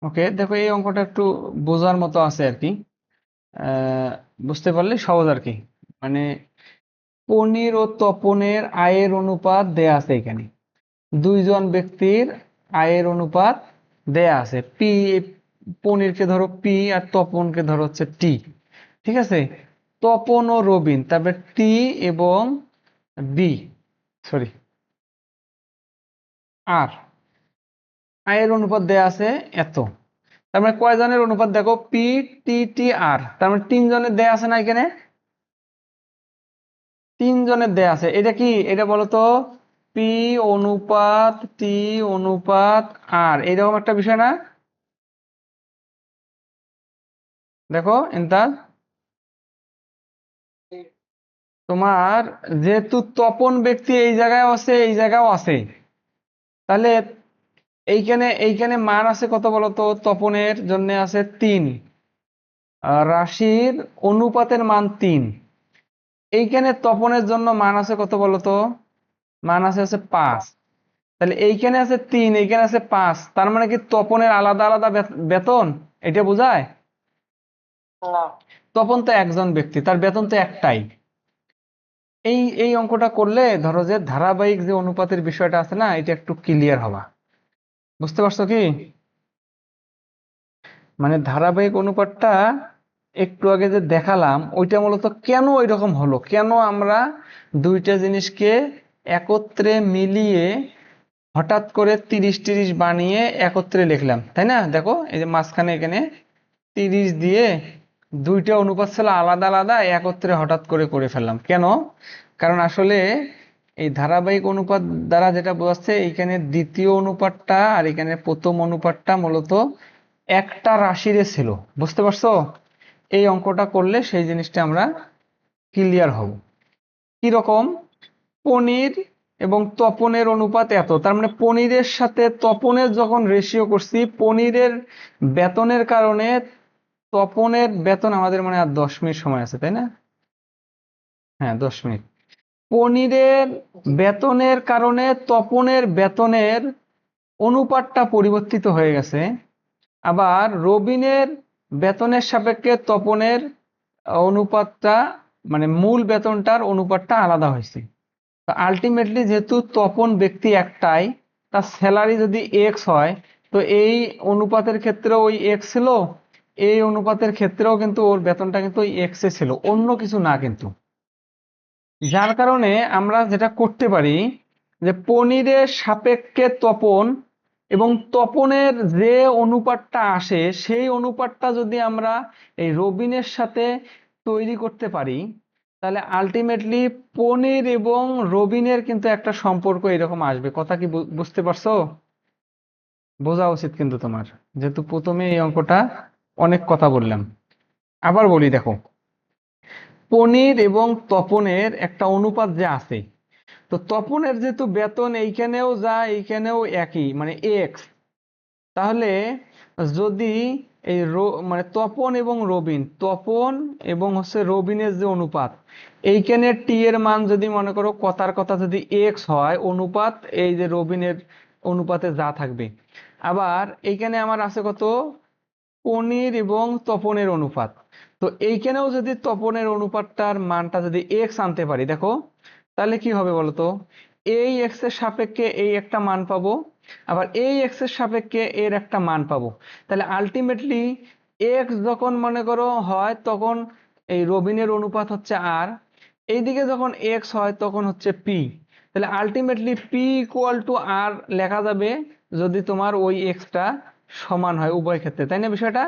ওকে, দেখো এই অঙ্কটা একটু বোঝার মতো আছে আর কি। আহ, বুঝতে পারলে সহজ আর কি। মানে পনির ও তপনের আয়ের অনুপাত দেয়া আছে এখানে। দুইজন ব্যক্তির আয়ের অনুপাত দেয়া আছে। পি, পনিরকে ধরো পি আর তপনকে ধরো হচ্ছে টি। ঠিক আছে। তপন ও রবিন, তারপরে টি এবং বি, সরি আর, আয়ের অনুপাত দেয়া আছে এত। তার মানে কয়জনের অনুপাত দেখো, পি টি টি আর, তার মানে তিনজনের দেয়া আছে না এখানে। তিনজনের দেয়া আছে, এটা কি, এটা বলো তো। পি অনুপাত টি অনুপাত আর, এরকম একটা বিষয় না। দেখো এন্তার, তোমার যেহেতু তপন ব্যক্তি এই জায়গায় আছে এই জায়গাও আছে, তাহলে এইখানে এইখানে মান আছে কত বলতো, তপনের জন্য আছে 3, রাশির অনুপাতের মান 3। এইখানে তপনের জন্য মান আছে কত বলতো, মান আছে 5। তাহলে এইখানে আছে 3, এইখানে আছে 5, তার মানে কি তপনের আলাদা আলাদা বেতন, এটা বোঝায়? না, তপন তো একজন ব্যক্তি, তার বেতন তো একটাই। এই এই অঙ্কটা করলে ধরো যে ধারাবাহিক যে অনুপাতের বিষয়টা আছে না, এটা একটু ক্লিয়ার হবা। বুঝতে পারছো কি? মানে ধারাবাহিক অনুপাতটা একটু আগে যে দেখালাম, ওইটা মূলত কেন ওইরকম হলো, কেন আমরা দুইটা জিনিসকে একত্রে মিলিয়ে হঠাৎ করে 30-30 বানিয়ে একত্রে লিখলাম, তাই না? দেখো এই যে মাঝখানে এখানে 30 দিয়ে দুইটা অনুপাত ছিল আলাদা আলাদা, একত্রে হঠাৎ করে করে ফেললাম কেন? কারণ আসলে এই ধারাবাহিক অনুপাত দ্বারা যেটা বোঝাচ্ছে, এইখানে দ্বিতীয় অনুপাতটা আর এখানে প্রথম অনুপাতটা মূলত একটা রাশিরে ছিল। বুঝতে পারছো? এই অঙ্কটা করলে সেই জিনিসটা আমরা ক্লিয়ার হব। কিরকম? পনির এবং তপনের অনুপাত এত, তার মানে পনিরের সাথে তপনের যখন রেশিও করছি, পনিরের বেতনের কারণে তপনের বেতন, আমাদের মনে হয় 10 মিনিট সময় আছে তাই না? হ্যাঁ, 10 মিনিট। পনিরের বেতনের কারণে তপনের বেতনের অনুপাতটা পরিবর্তিত হয়ে গেছে। আবার রবিনের বেতনের সাপেক্ষে তপনের অনুপাতটা, মানে মূল বেতনটার অনুপাতটা আলাদা হয়েছে। তো আলটিমেটলি যেহেতু তপন ব্যক্তি একটাই, তার স্যালারি যদি এক্স হয়, তো এই অনুপাতের ক্ষেত্রে ওই এক্স ছিল, এই অনুপাতের ক্ষেত্রেও কিন্তু ওর বেতনটা কিন্তু ওই এক্স এ ছিল, অন্য কিছু না কিন্তু। যার কারণে আমরা যেটা করতে পারি, যে পনিরের সাপেক্ষে তপন এবং তপনের যে অনুপাতটা আসে, সেই অনুপাতটা যদি আমরা এই রবিনের সাথে তৈরি করতে পারি, তাহলে আলটিমেটলি পনির এবং রবিনের কিন্তু একটা সম্পর্ক এরকম আসবে। কথা কি বুঝতে পারছো? বোঝা উচিত কিন্তু তোমার, যেহেতু প্রথমে এই অঙ্কটা অনেক কথা বললাম। আবার বলি দেখো, পনির এবং তপনের একটা অনুপাত যে আছে, তো তপনের যেহেতু বেতন এইখানেও যা এইখানেও একই, মানে এক্স, তাহলে যদি এই মানে তপন এবং রবিন, তপন এবং হচ্ছে রবিনের যে অনুপাত, এইখানে টি এর মান যদি মনে করো কথার কথা যদি এক্স হয়, অনুপাত এই যে রবিনের অনুপাতে যা থাকবে। আবার এইখানে আমার আছে কত, পনির এবং তপনের অনুপাত। তো এইখানেও যদি তপনের অনুপাতটার মানটা যদি এক্স আনতে পারি, দেখো তাহলে কি হবে বলতো, এই এক্স এর সাপেক্ষে এই একটা মান পাবো, আবার এই এক্স এর সাপেক্ষে এর একটা মান পাবো। তাহলে আলটিমেটলি এক্স যখন মনে করো হয়, তখন এই রবিনের অনুপাত হচ্ছে আর, এইদিকে যখন এক্স হয় তখন হচ্ছে পি। তাহলে আলটিমেটলি পি ইকুয়াল টু আর লেখা যাবে, যদি তোমার ওই এক্সটা সমান হয় উভয় ক্ষেত্রে, তাই না বিষয়টা?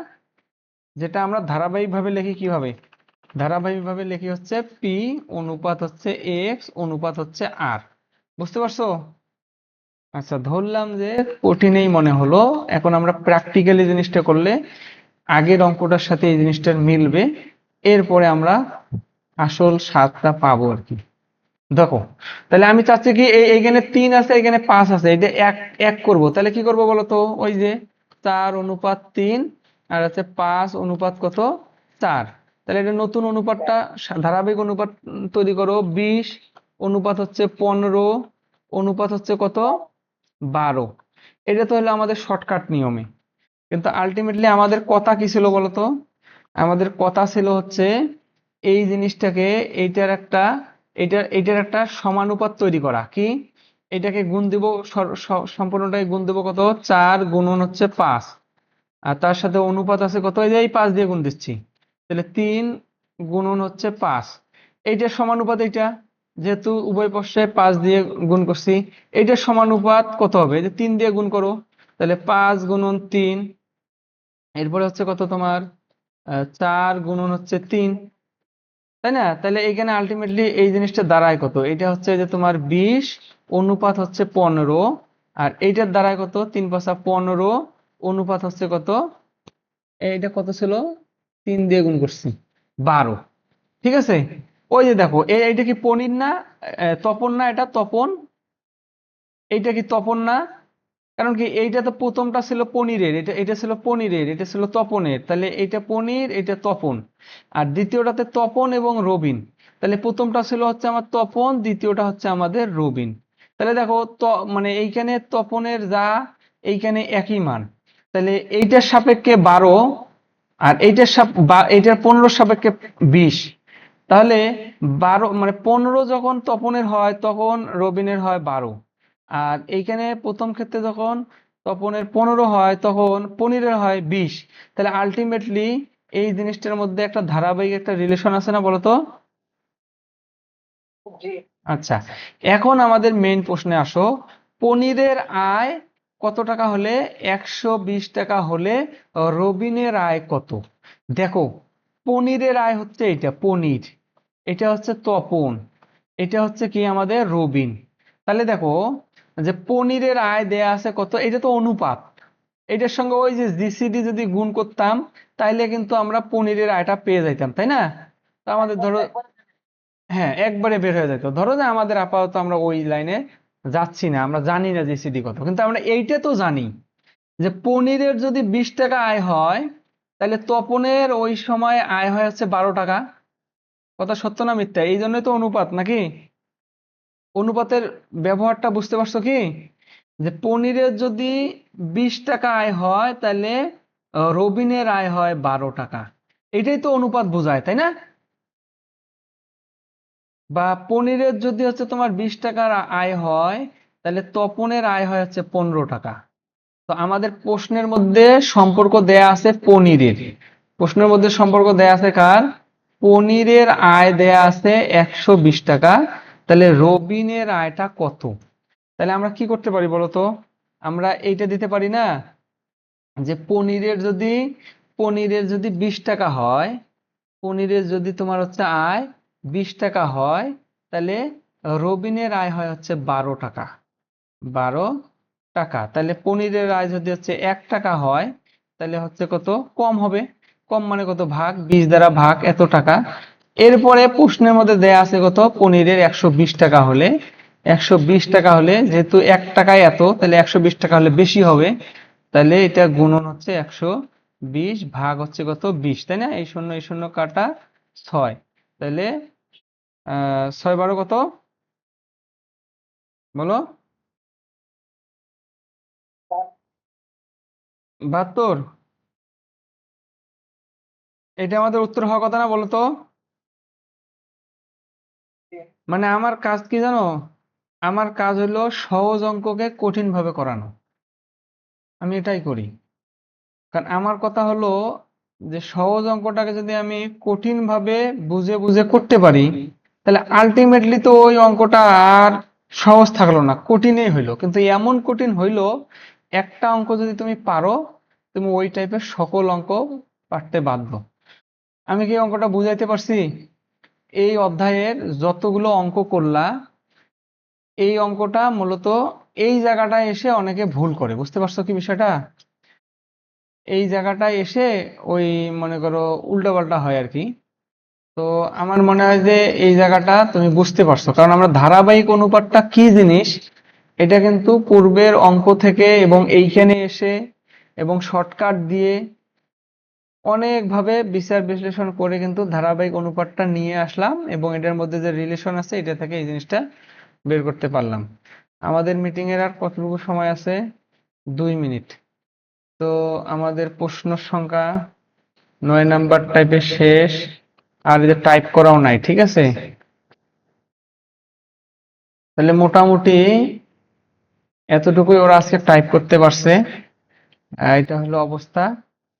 যেটা আমরা ধারাবাহিকভাবে লিখি কিভাবে, ধারাবাহিকভাবে লিখি হচ্ছে পি অনুপাত হচ্ছে এক্স অনুপাত হচ্ছে আর। বুঝতে পারছো? আচ্ছা, ধরলাম যে কঠিনই মনে হলো, এখন আমরা প্র্যাকটিক্যালি জিনিসটা করলে আগের অঙ্কটার সাথে এই জিনিসটার মিলবে, এরপরে আমরা আসল স্বাদটা পাবো আর কি। দেখো, তাহলে আমি চাচ্ছি কি, এইখানে 3 আছে এখানে 5 আছে, এটা এক এক করবো। তাহলে কি করবো বলতো, ওই যে 4:3 আর আছে 5 কত, 4। তাহলে এটা নতুন অনুপাতটা, ধারাবাহিক অনুপাত তৈরি করো। 20 অনুপাত হচ্ছে 15 অনুপাত হচ্ছে কত, 12। এটা তো হলো আমাদের শর্টকাট নিয়মে। কিন্তু আলটিমেটলি আমাদের কথা কি ছিল বলতো? আমাদের কথা ছিল হচ্ছে এই জিনিসটাকে এইটার একটা সমানুপাত তৈরি করা। কি? এটাকে গুণ দিব, সম্পূর্ণটাকে গুণ দেবো কত? 4 গুণন হচ্ছে 5, আর তার সাথে অনুপাত আছে কত? এই যে এই 5 দিয়ে গুণ দিচ্ছি, তাহলে 3 গুণন হচ্ছে 5। এইটার সমানুপাত এইটা, যেহেতু উভয় পক্ষে 5 দিয়ে গুণ করছি, এইটার সমানুপাত কত হবে? এই যে 3 দিয়ে গুণ করো, তাহলে 5 গুণন 3, এরপরে হচ্ছে কত তোমার 4 গুণন হচ্ছে 3, তাই না? তাহলে এখানে আলটিমেটলি এই জিনিসটা দাঁড়ায় কত? এটা হচ্ছে যে তোমার 20 অনুপাত হচ্ছে 15, আর এইটার দাঁড়ায় কত? 3 5 15 অনুপাত হচ্ছে কত? এইটা কত ছিল? 3 দিয়ে গুণ করছি, 12। ঠিক আছে? ওই যে দেখো, এইটা কি পনির না? তপন না? এটা তপন। এইটা কি তপন না? কারণ কি, এইটা তো প্রথমটা ছিল পনিরের, এটা ছিল পনিরের, এটা ছিল তপনের, তাহলে এটা পনির, এটা তপন। আর দ্বিতীয়টাতে তপন এবং রবিন, তাহলে প্রথমটা ছিল হচ্ছে আমার তপন, দ্বিতীয়টা হচ্ছে আমাদের রবিন। তাহলে দেখো মানে এইখানে তপনের যা, এইখানে একই মান, তাহলে এইটার সাপেক্ষে 12, আর এইটার 15 সাপেক্ষে 20। তাহলে 12 মানে 15 যখন তপনের হয় তখন রবিনের হয় 12, আর এইখানে প্রথম ক্ষেত্রে যখন তপনের 15 হয় তখন পনিরের হয় 20। তাহলে আলটিমেটলি এই জিনিসটার মধ্যে একটা ধারাবাহিক একটা রিলেশন আছে না, বলতো? আচ্ছা, এখন আমাদের মেইন প্রশ্নে আসো। পনিরের আয় কত টাকা হলে, 120 টাকা হলে রবিনের আয় কত? দেখো, পনিরের আয় হচ্ছে এটা পনির, এটা হচ্ছে তপন, এটা হচ্ছে কি আমাদের রবিন। তাহলে দেখো যে পনিরের আয় দেয়া আছে কত, এটা তো অনুপাত, এটার সঙ্গে ওই যে জিসিডি যদি গুণ করতাম তাইলে কিন্তু আমরা পনিরের আয়টা পেয়ে যাইতাম, তাই না? তো আমাদের ধরো, হ্যাঁ, একবারে বের হয়ে যেত। ধরো যে আমাদের আপাতত আমরা ওই লাইনে যাচ্ছি না, আমরা জানি না জিসিডি কত, কিন্তু আমরা এইটা তো জানি যে পনিরের যদি 20 টাকা আয় হয় তাহলে তপনের ওই সময় আয় হয় হচ্ছে 12 টাকা। কথা সত্য না মিথ্যা? এই জন্যই তো অনুপাত, নাকি? অনুপাতের ব্যবহারটা বুঝতে পারছো কি? যে পনিরের যদি 20 টাকা আয় হয় তাহলে রবিনের আয় হয় 12 টাকা। এটাই তো অনুপাত বোঝায়, তাই না? বা পনিরের যদি হচ্ছে তোমার 20 টাকার আয় হয় তাহলে তপনের আয় হয় হচ্ছে 15 টাকা। তো আমাদের প্রশ্নের মধ্যে সম্পর্ক দেয়া আছে পনিরের, প্রশ্নের মধ্যে সম্পর্ক দেয়া আছে কার? পনিরের আয় দেয়া আছে 120 টাকা, তাহলে রবিনের আয়টা কত? তাহলে আমরা কি করতে পারি বলতো? আমরা এইটা দিতে পারি না যে পনিরের যদি 20 টাকা হয়, পনিরের যদি তোমার হচ্ছে আয় 20 টাকা হয়, তাহলে রবিনের আয় হয় হচ্ছে 12 টাকা। 12 টাকা, তাহলে পনিরের আয় যদি হচ্ছে 1 টাকা হয় তাহলে হচ্ছে কত? কম হবে। কম মানে কত? ভাগ, 20 দ্বারা ভাগ, এত টাকা। এরপরে প্রশ্নের মধ্যে দেয়া আছে কত? পনিরের 120 টাকা হলে, 120 টাকা হলে যেহেতু 1 টাকায় এত, তাহলে 120 টাকা হলে বেশি হবে, তাহলে এটা গুণন হচ্ছে 120 ভাগ হচ্ছে কত? 20, তাই না? এই শূন্য কাটা 6, তাহলে 6 12 কত বলো? 72। এটা আমাদের উত্তর হওয়ার কথা না, বলো তো? মানে আমার কাজ কি জানো? আমার কাজ হলো সহজ অঙ্ককে কঠিন ভাবে করানো, আমি এটাই করি। কারণ আমার কথা হলো যে সহজ অঙ্কটাকে যদি আমি কঠিন ভাবে বুঝে বুঝে করতে পারি, তাহলে আলটিমেটলি তো ওই অঙ্কটা আর সহজ থাকলো না, কঠিনই হইলো। কিন্তু এমন কঠিন হইলো, একটা অঙ্ক যদি তুমি পারো, তুমি ওই টাইপের সকল অঙ্ক পারতে বাধ্য। আমি কি অঙ্কটা বুঝাইতে পারছি? এই অধ্যায়ের যতগুলো অঙ্ক করলা, এই অঙ্কটা মূলত এই জায়গাটায় এসে অনেকে ভুল করে, বুঝতে পারছো কি বিষয়টা? এই জায়গাটায় এসে ওই মনে করো উল্টাপাল্টা হয় আর কি। তো আমার মনে হয় যে এই জায়গাটা তুমি বুঝতে পারছো, কারণ আমরা ধারাবাহিক অনুপাতটা কি জিনিস এটা কিন্তু পূর্বের অঙ্ক থেকে এবং এইখানে এসে এবং শর্টকাট দিয়ে অনেকভাবে বিচার বিশ্লেষণ করে কিন্তু ধারাবাহিক অনুপাতটা নিয়ে আসলাম, এবং এটার মধ্যে যে রিলেশন আছে এটা থেকে এই জিনিসটা বের করতে পারলাম। আমাদের মিটিং এর আর কতটুকু সময় আছে? 2 মিনিট। তো আমাদের প্রশ্ন সংখ্যা 9 নাম্বার টাইপের শেষ। আর এই যে টাইপ করাও নাই, ঠিক আছে? তাহলে মোটামুটি এতটুকুই ওরা আজকে টাইপ করতে পারছে। এটা হলো অবস্থা।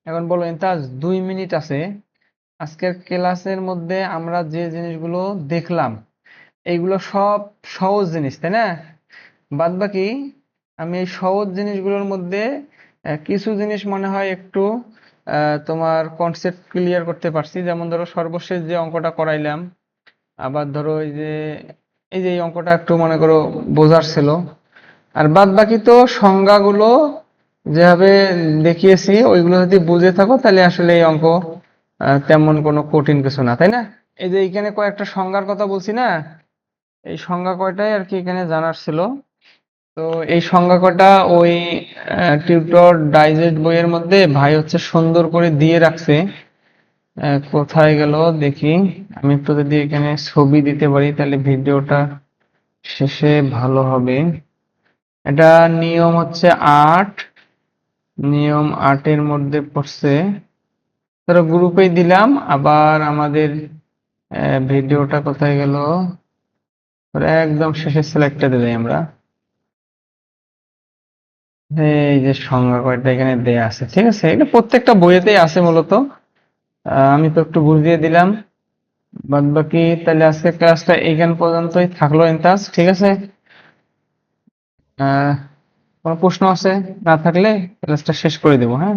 এখন বলো ইন্তাজ, 2 মিনিট আছে। আজকের ক্লাসের মধ্যে আমরা যে জিনিসগুলো দেখলাম এইগুলো সব সহজ জিনিস, তাই না? বাদ বাকি আমি এই সহজ জিনিসগুলোর মধ্যে কিছু জিনিস মনে হয় একটু তোমার কনসেপ্ট ক্লিয়ার করতে পারছি। যেমন ধরো সর্বশেষ যে অঙ্কটা করাইলাম, আবার ধরো এই যে এই অঙ্কটা একটু মনে করো বোঝার ছিল। আর বাদ বাকি তো সংজ্ঞাগুলো যেভাবে দেখিয়েছি ওইগুলো যদি বুঝে থাকো তাহলে আসলে এই অঙ্ক তেমন কোনো কঠিন কিছু না, তাই না? এই যে এখানে কয়েকটা সংজ্ঞার কথা বলছি না, এই সংজ্ঞা কয়টাই আর কি এখানে জানার ছিল। তো এই সংজ্ঞা কয়টা ওই টিউটর ডাইজেস্ট বইয়ের মধ্যে ভাই হচ্ছে সুন্দর করে দিয়ে রাখছে। কোথায় গেল দেখি, আমি একটু যদি এখানে ছবি দিতে পারি তাহলে ভিডিওটা শেষে ভালো হবে। এটা নিয়ম হচ্ছে 8, নিয়ম 8-এর মধ্যে পড়ছে। ধরো গ্রুপেই দিলাম, আবার আমাদের ভিডিওটা কোথায় গেল, ধরো একদম শেষে সিলেক্টে দিই আমরা। এই যে সংজ্ঞা কয়টা এখানে দেয়া আছে, ঠিক আছে? এটা প্রত্যেকটা বইয়েতেই আছে মূলত। আমি তো একটু বুঝিয়ে দিলাম। বাদ বাকি তাহলে আজকে ক্লাসটা এইখান পর্যন্তই থাকলো ইনতাস, ঠিক আছে? আহ কোনো প্রশ্ন আছে? না থাকলে ক্লাসটা শেষ করে দেবো, হ্যাঁ?